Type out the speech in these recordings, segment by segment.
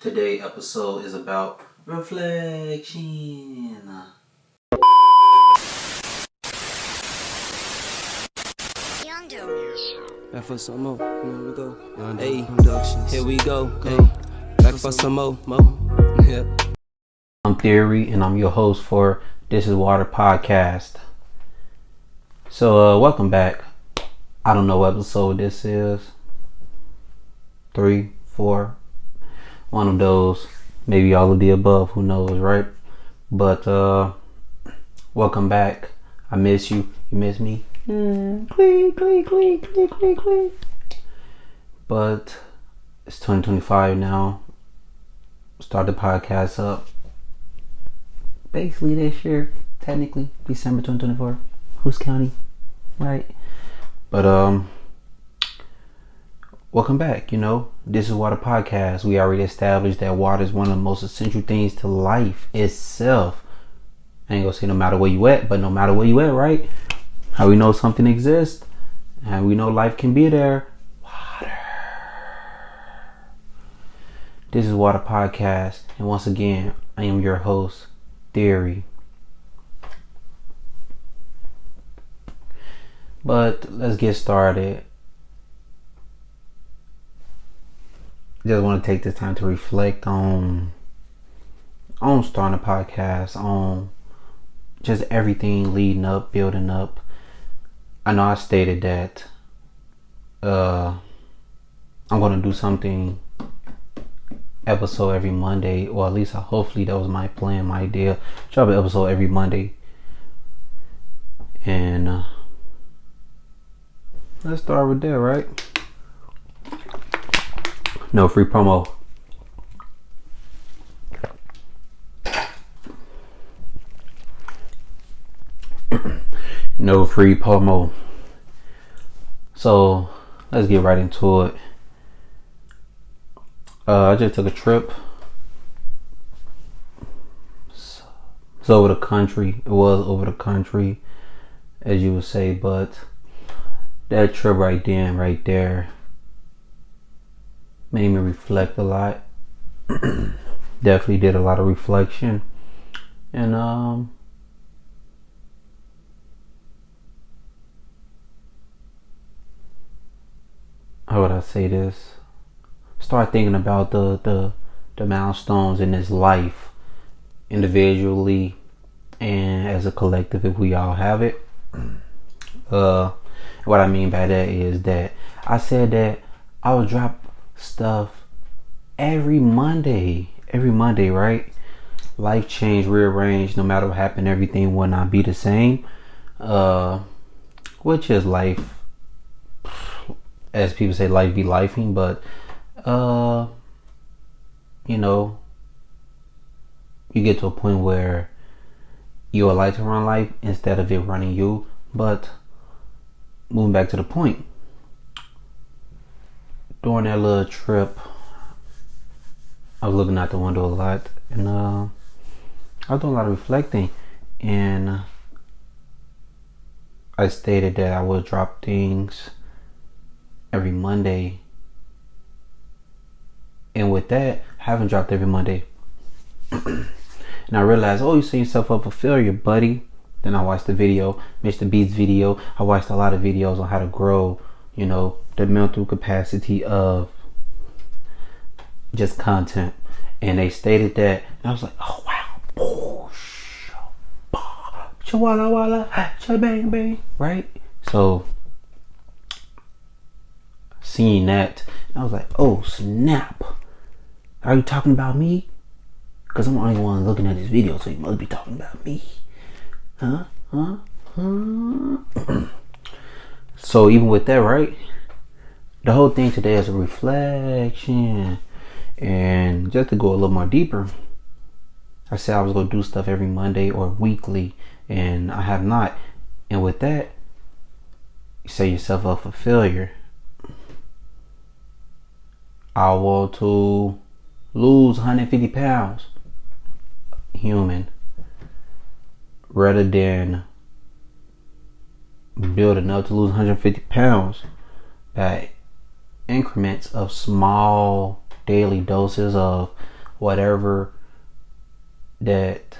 Today's episode is about reflection. Back for some more, here we go. Hey, productions. Here we go. Hey, back for some more. Yeah. I'm Theory, and I'm your host for This Is Water podcast. So, welcome back. I don't know what episode this is. 3, 4, one of those. Maybe all of the above. Who knows, right? But welcome back. I miss you. You miss me? Click. But it's 2025 now. Start the podcast up. Basically this year, technically December 2024. Who's counting, right? But welcome back. This is Water podcast. We already established that water is one of the most essential things to life itself. I ain't gonna say no matter where you at, but no matter where you at, right? How we know something exists, and we know life can be there. Water. This is Water podcast, and once again, I am your host, Theory. But let's get started. Just want to take this time to reflect on starting a podcast, on just everything leading up, building up. I know I stated that I'm going to do something episode every Monday, or at least hopefully that was my plan, my idea. Drop an episode every Monday. And let's start with that, right? No free promo. No free promo. So let's get right into it. I just took a trip. It's over the country. It was over the country, as you would say, but that trip right there made me reflect a lot. Definitely did a lot of reflection. And how would I say this? Start thinking about the milestones in this life, individually and as a collective, if we all have it. What I mean by that is that I said that I would drop stuff every Monday, right? Life change, rearrange, no matter what happened, everything will not be the same. Which is life. As people say, life be lifing, but you get to a point where you would like to run life instead of it running you. But moving back to the point, during that little trip, I was looking out the window a lot, and I was doing a lot of reflecting, and I stated that I would drop things every Monday. And with that, I haven't dropped every Monday. And I realized, you set yourself up for failure, buddy. Then I watched the video, Mr. Beats video. I watched a lot of videos on how to grow, the mental capacity of just content. And they stated that, and I was like, oh wow, walla walla, bang bang, right? So seeing that, I was like, oh snap, are you talking about me? Because I'm the only one looking at this video, so you must be talking about me. Huh? So even with that, right, the whole thing today is a reflection. And just to go a little more deeper, I said I was going to do stuff every Monday or weekly, and I have not. And with that, you set yourself up for failure. I want to lose 150 pounds, human, rather than building up to lose 150 pounds by increments of small daily doses of whatever that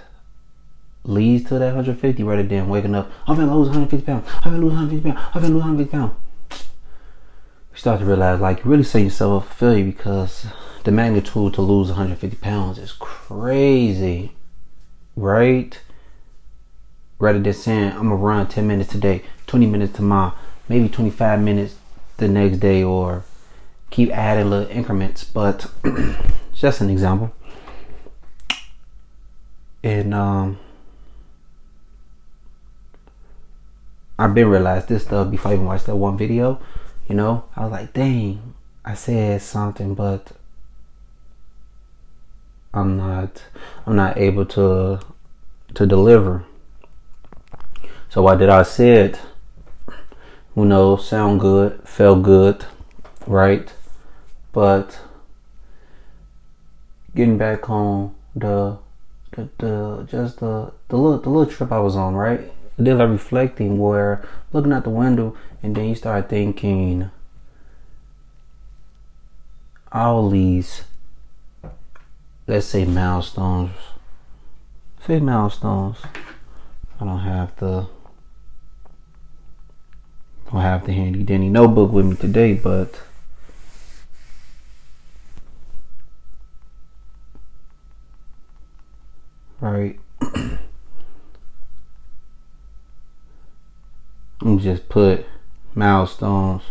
leads to that 150 rather than waking up, I'm gonna lose 150 pounds, I'm gonna lose 150 pounds, I'm gonna lose 150 pounds. You start to realize like you really set yourself up for failure, because the magnitude to lose 150 pounds is crazy, right? Rather than saying I'm gonna run 10 minutes today, 20 minutes tomorrow, maybe 25 minutes the next day, or keep adding little increments. But it's just an example. And I've been realized this stuff before I even watched that one video. You know, I was like, dang, I said something, but I'm not able to deliver. So what did I said, who knows, sound good, felt good, right? But getting back on the little trip I was on, right? Then like reflecting, where looking out the window, and then you start thinking all these, let's say milestones. I don't have the handy dandy notebook with me today, but right. I'm just put milestones,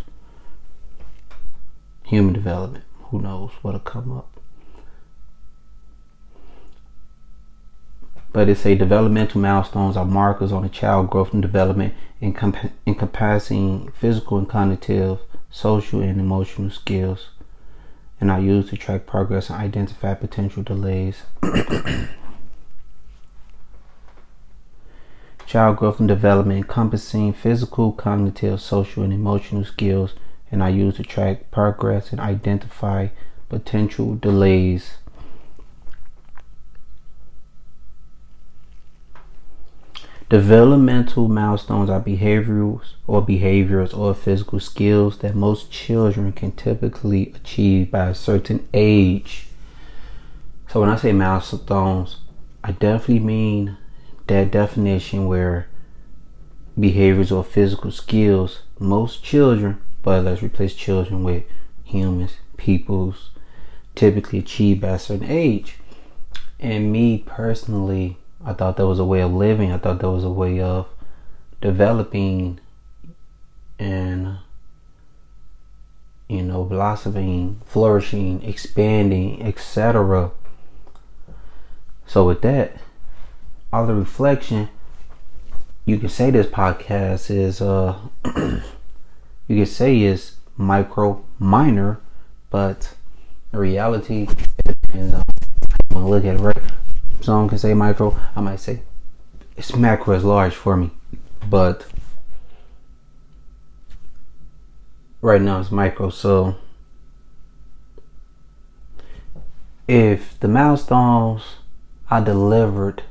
human development. Who knows what'll come up? But it say developmental milestones are markers on a child growth and development, encompassing physical and cognitive, social and emotional skills, and are used to track progress and identify potential delays. Child growth and development encompassing physical, cognitive, social, and emotional skills, and are used to track progress and identify potential delays. Developmental milestones are behaviors or physical skills that most children can typically achieve by a certain age. So when I say milestones, I definitely mean that definition where behaviors or physical skills most children, but let's replace children with humans, peoples, typically achieve by a certain age. And me personally, I thought that was a way of living. I thought that was a way of developing and, blossoming, flourishing, expanding, etc. So with that, all the reflection, you can say this podcast is you can say is micro minor, but the reality is I'm gonna look at it right. Some can say micro, I might say it's macro is large for me, but right now it's micro. So if the milestones I delivered,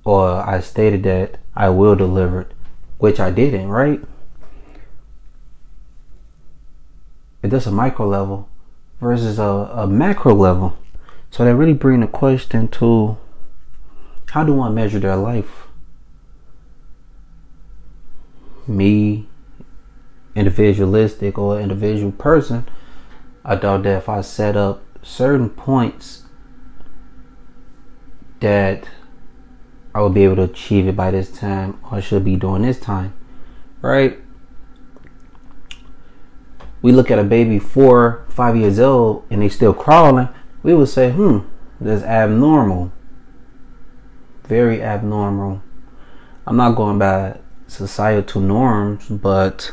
or I stated that I will deliver it, which I didn't, right? If that's a micro level versus a macro level. So that really brings the question to, how do I measure their life? Me, individualistic or individual person, I thought that if I set up certain points that I will be able to achieve it by this time, or I should be doing this time, right? We look at a baby 4-5 years old and they still crawling, we would say, that's abnormal. Very abnormal. I'm not going by societal norms, but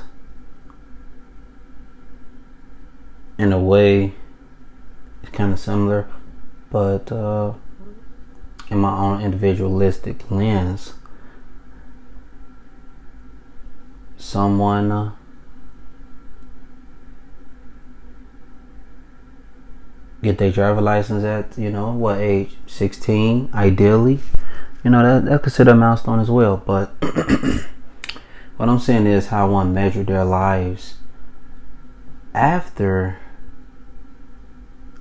in a way, it's kind of similar, but in my own individualistic lens, someone get their driver license at what age? 16 ideally. That considered a milestone as well. But what I'm saying is how one measured their lives after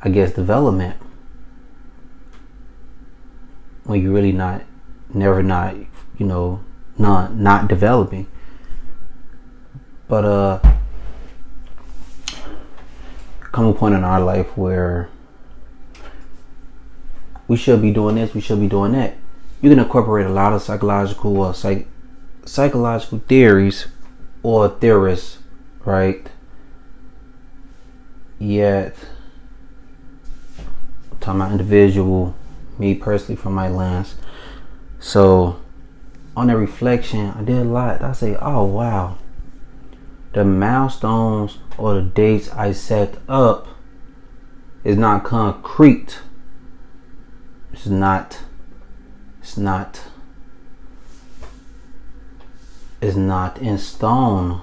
I guess, development when you're really not developing. But come a point in our life where we should be doing this, we should be doing that. You can incorporate a lot of psychological theories or theorists, right? Yet, I'm talking about individual, me personally from my lens. So, on that reflection, I did a lot. I say, oh wow, the milestones or the dates I set up is not concrete. It's not in stone.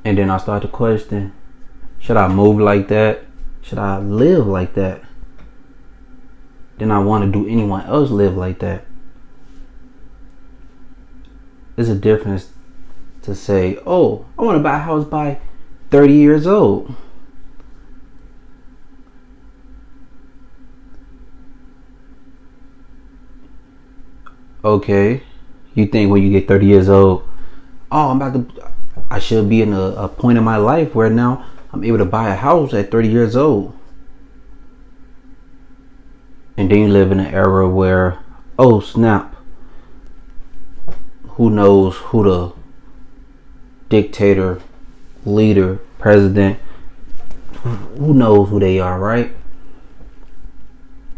And then I start to question, should I move like that? Should I live like that? Then I want to do anyone else live like that? There's a difference to say, oh, I want to buy a house by 30 years old. Okay, you think when you get 30 years old, oh, I should be in a point in my life where now I'm able to buy a house at 30 years old. And then you live in an era where, oh snap, who knows who the dictator, leader, president, who knows who they are, right?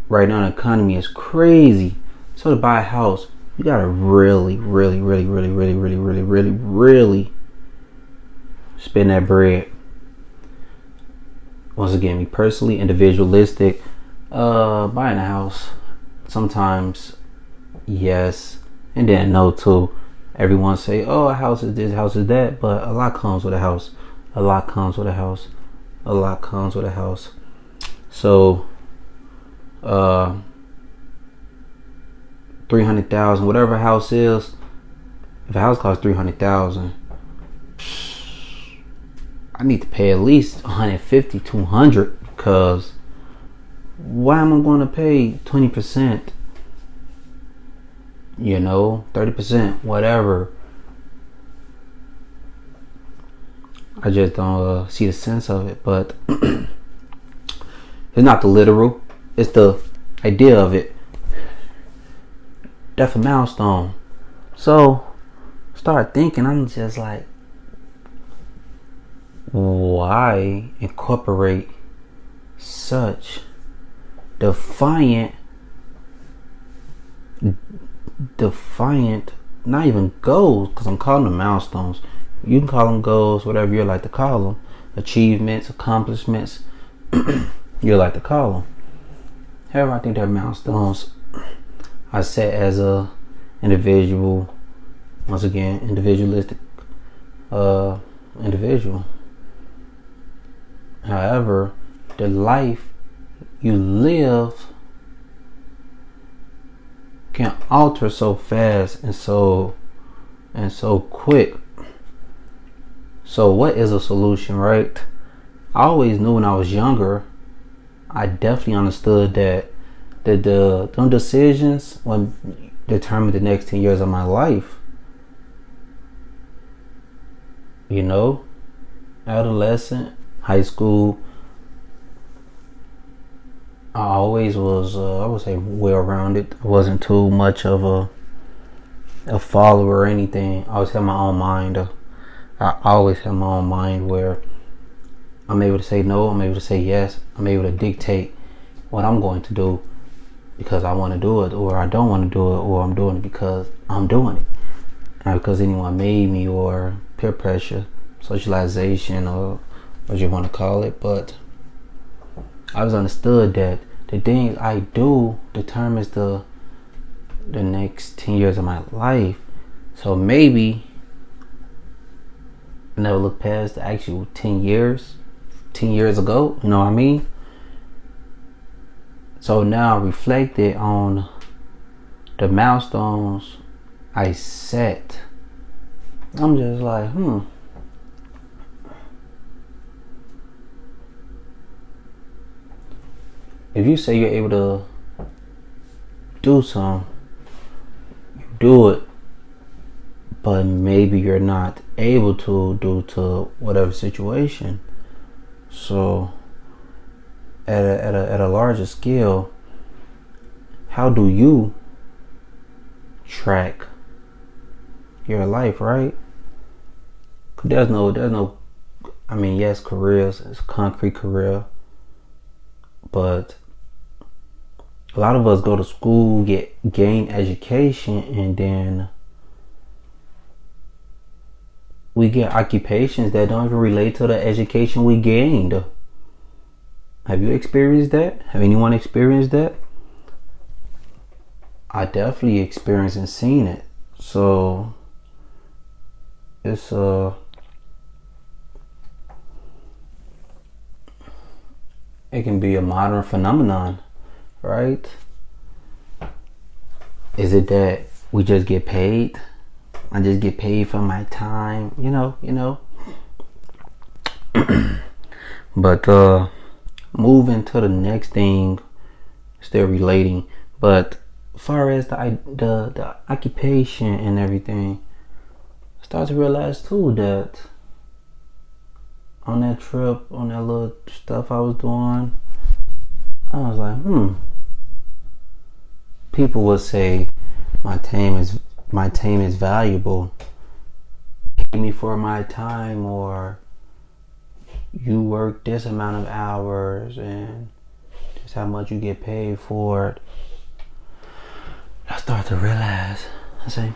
Right now the economy is crazy. So to buy a house, you gotta really spend that bread. Once again, me personally, individualistic, buying a house, sometimes yes, and then no too. Everyone say, oh, a house is this, house is that, but a lot comes with a house. A lot comes with a house. A lot comes with a house. So, 300,000, whatever a house is. If a house costs 300,000, I need to pay at least 150, 200, because why am I going to pay 20%? 30%, whatever. I just don't see the sense of it. But it's not the literal, it's the idea of it. That's a milestone. So start thinking, I'm just like, why incorporate such defiant, not even goals, because I'm calling them milestones. You can call them goals, whatever you like to call them, achievements, accomplishments, you like to call them. However, I think they're milestones I set as a individual, once again, individualistic individual. However, the life you live can alter so fast and so quick. So what is a solution, right? I always knew when I was younger, I definitely understood that them decisions will determine the next 10 years of my life. Adolescent, high school, I always was, I would say, well-rounded. I wasn't too much of a follower or anything. I always had my own mind. I always had my own mind where I'm able to say no, I'm able to say yes, I'm able to dictate what I'm going to do because I want to do it, or I don't want to do it, or I'm doing it because I'm doing it. Not because anyone made me, or peer pressure, socialization, or what you want to call it. But I was understood that the things I do determines the next 10 years of my life. So maybe I never look past the actual 10 years ago, you know what I mean? So now I reflected on the milestones I set. I'm just like, if you say you're able to do something, you do it, but maybe you're not able to due to whatever situation. So at a larger scale, how do you track your life, right? Cause there's no. I mean, yes, careers, it's concrete career, but a lot of us go to school, gain education, and then we get occupations that don't even relate to the education we gained. Have you experienced that? Have anyone experienced that? I definitely experienced and seen it. So it's it can be a modern phenomenon, right? Is it that we just get paid? I just get paid for my time, you know. But moving to the next thing, still relating, but as far as the occupation and everything, I start to realize too that on that trip, on that little stuff I was doing, I was like, people would say my time is valuable. Pay me for my time, or you work this amount of hours and this how much you get paid for it. I start to realize, I say,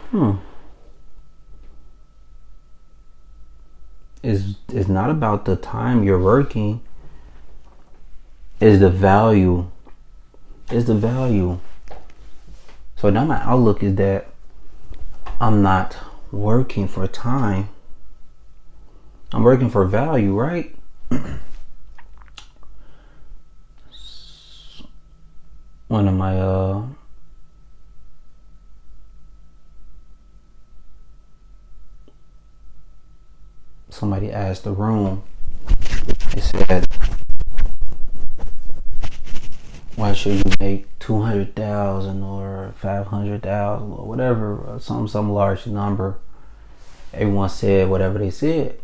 it's not about the time you're working. It's the value. It's the value. So now my outlook is that I'm not working for time. I'm working for value, right? One of my somebody asked the room, they said, why should you make 200,000 or 500,000 or whatever, some large number? Everyone said whatever they said.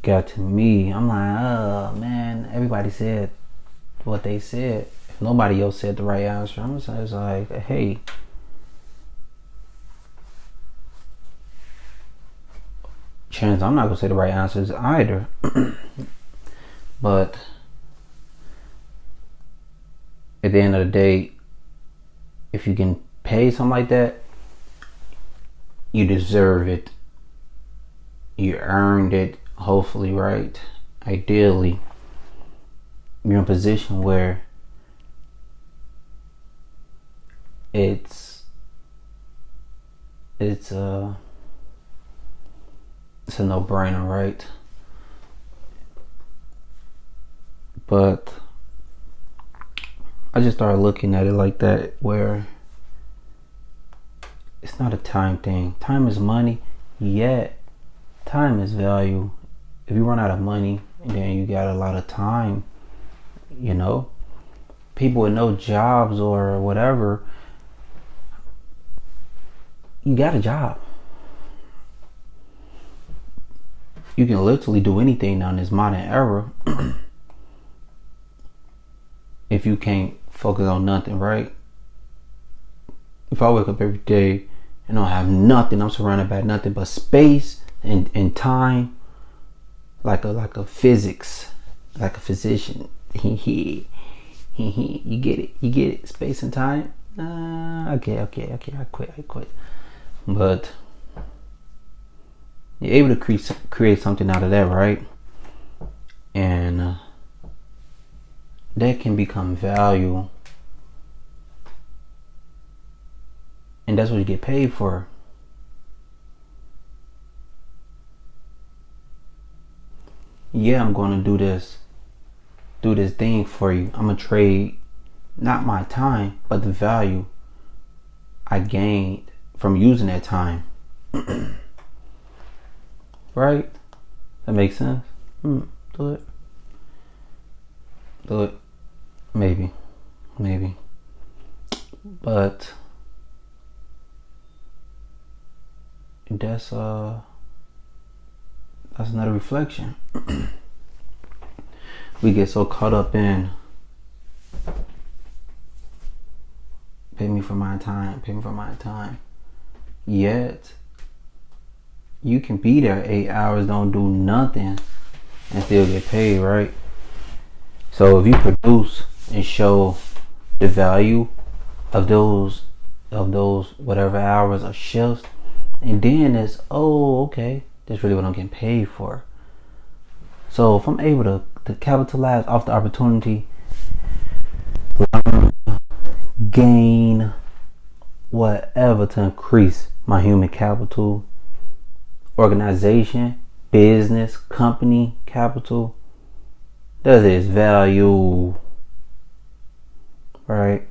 Got to me, I'm like, oh man, everybody said what they said. If nobody else said the right answer, I'm just like, hey, chance I'm not gonna say the right answers either. But at the end of the day, if you can pay something like that, you deserve it. You earned it, hopefully, right? Ideally, you're in a position where it's a no-brainer, right? But I just started looking at it like that, where it's not a time thing. Time is money, yet time is value. If you run out of money, then you got a lot of time, people with no jobs or whatever, you got a job. You can literally do anything now in this modern era. If you can't focus on nothing, right? If I wake up every day and I don't have nothing, I'm surrounded by nothing but space and time, like a physics, like a physician. You get it. Space and time. Okay. I quit. But you're able to create something out of that, right? And that can become value, and that's what you get paid for. Yeah, I'm going to do this thing for you. I'm going to trade not my time, but the value I gained from using that time. Right? That makes sense? Do it. Do it. Maybe. But that's another reflection. We get so caught up in pay me for my time. Yet you can be there 8 hours, don't do nothing, and still get paid, right? So if you produce and show the value of those whatever hours or shifts, and then it's okay, that's really what I'm getting paid for. So if I'm able to capitalize off the opportunity, learn, gain, whatever to increase my human capital, organization, business, company capital, that is value, right?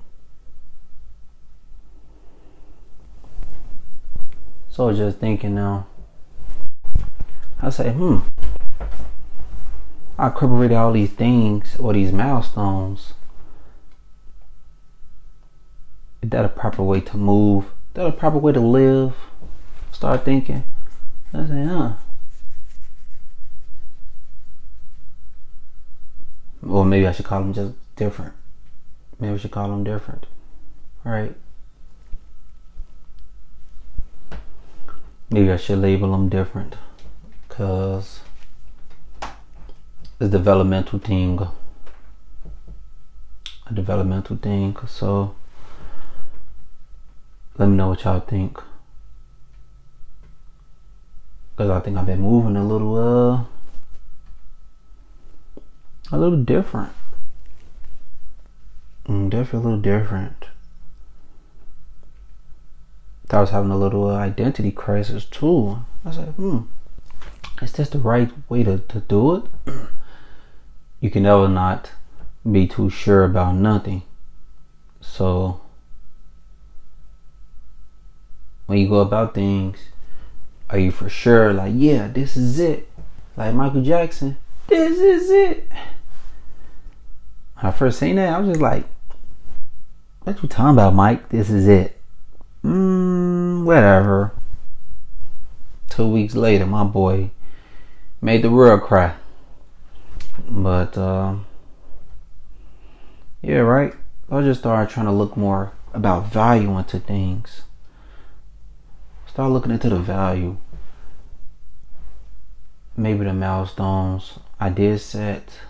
So just thinking now, I say, I incorporated all these things or these milestones. Is that a proper way to move? Is that a proper way to live? Start thinking. I say, Or maybe I should call them just different. Maybe I should call them different. Right? Maybe I should label them different. Because it's a developmental thing. So let me know what y'all think. Because I think I've been moving a little different. Definitely a little different. I was having a little identity crisis too. I was like, is this the right way to do it? You can never not be too sure about nothing. So when you go about things, are you for sure like, yeah, this is it? Like Michael Jackson, this is it. When I first seen that, I was just like, what you talking about, Mike? This is it. Whatever. 2 weeks later, my boy made the world cry. But yeah, right. I just started trying to look more about value into things. Start looking into the value. Maybe the milestones I did set.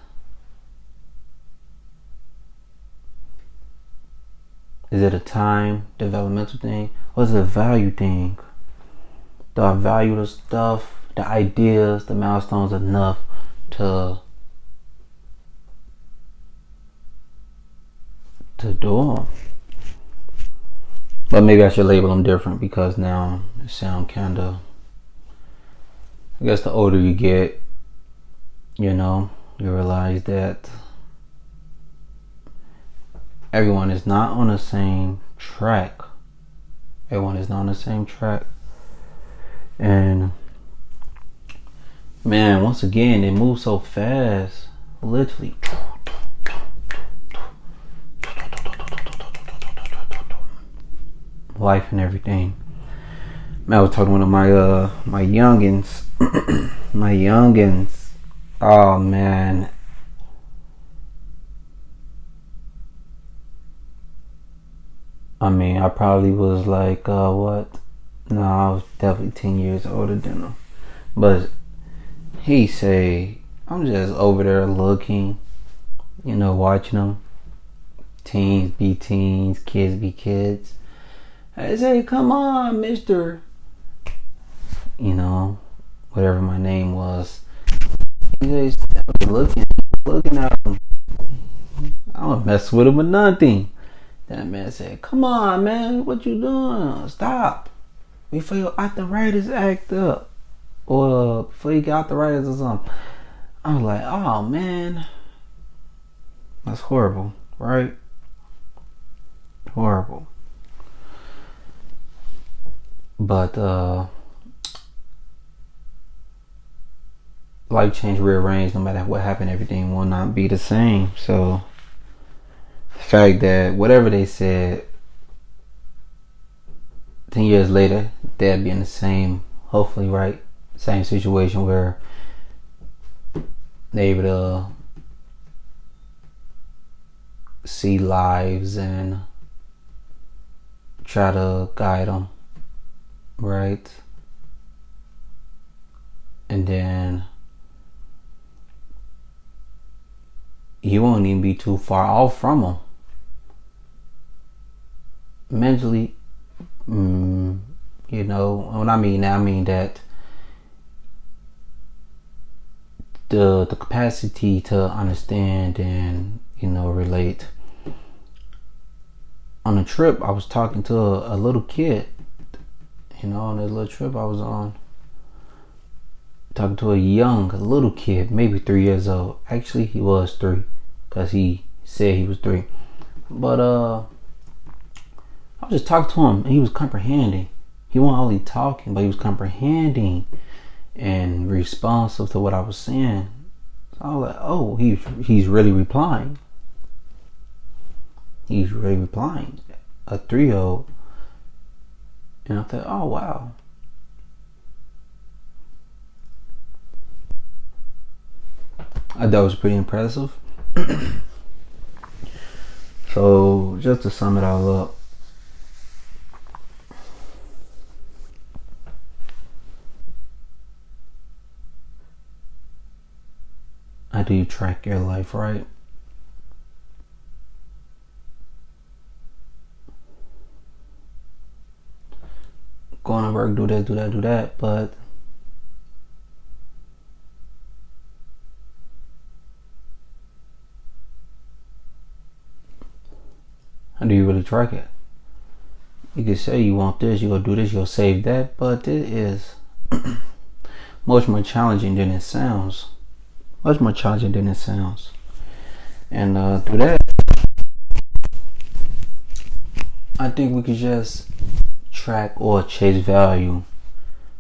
Is it a time developmental thing? Or is it a value thing? Do I value the stuff, the ideas, the milestones enough to do them? But maybe I should label them different because now it sound kind of, I guess the older you get, you realize that everyone is not on the same track. And man, once again, it moves so fast. Literally. Life and everything. Man, I was talking to one of my youngins. Oh man. I mean, I probably was like, what? No, I was definitely 10 years older than him. But he say, I'm just over there looking, watching them. Teens be teens, kids be kids. I say, come on, mister. Whatever my name was. He just looking at him. I don't mess with him or nothing. That man said, come on, man, what you doing? Stop. Before your arthritis act up. Or before you get arthritis or something. I was like, oh, man. That's horrible, right? Horrible. But, life change, rearrange. No matter what happened, everything will not be the same. So the fact that whatever they said 10 years later, they'll be in the same, hopefully, right, same situation where they're able to see lives and try to guide them, right? And then you won't even be too far off from them mentally. When I mean that, I mean that the capacity to understand and relate. On a trip, I was talking to a little kid. On this little trip I was on, talking to a little kid, maybe 3 years old. Actually, he was 3, because he said he was 3. But I was just talking to him, and he was comprehending. He wasn't only talking, but he was comprehending and responsive to what I was saying. So I was like, oh, he's really replying. He's really replying. A 3-year-old. And I thought, oh, wow. I thought it was pretty impressive. So, just to sum it all up, how do you track your life, right? Going to work, do this, do that, do that, but how do you really track it? You can say you want this, you're going to do this, you'll save that, but it is much more challenging than it sounds. Much more challenging than it sounds. And through that, I think we could just track or chase value.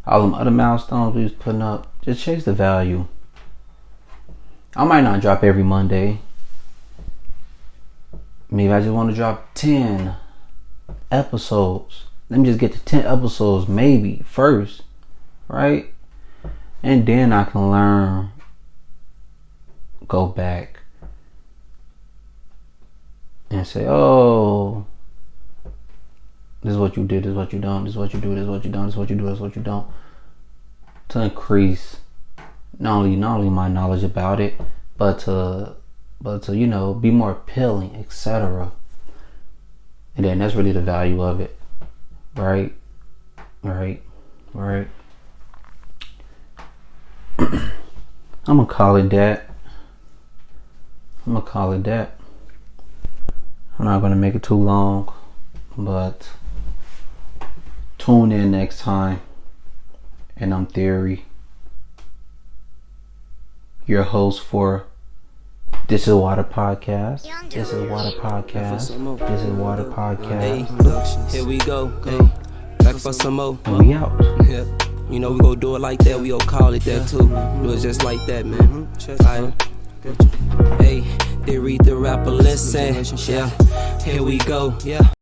All them other milestones we was putting up, just chase the value. I might not drop every Monday. Maybe I just want to drop 10 episodes. Let me just get to 10 episodes maybe first, right? And then I can learn, go back and say, oh, this is what you did, this is what you don't, this is what you do, this is what you don't, this is what you do, this is what you don't. To increase not only my knowledge about it, but to be more appealing, etc. And then that's really the value of it. Right. I'm gonna call it that. I'm not gonna make it too long, but tune in next time. And I'm Theory, your host for This is Water Podcast. This is Water Podcast. This is Water Podcast. Here we go. Hey, back for some more. And we out. Yeah. We gon' do it like that. We gon' call it that too. Do it just like that, man. Hey, they read the rapper, listen. Yeah. Here we go. Yeah.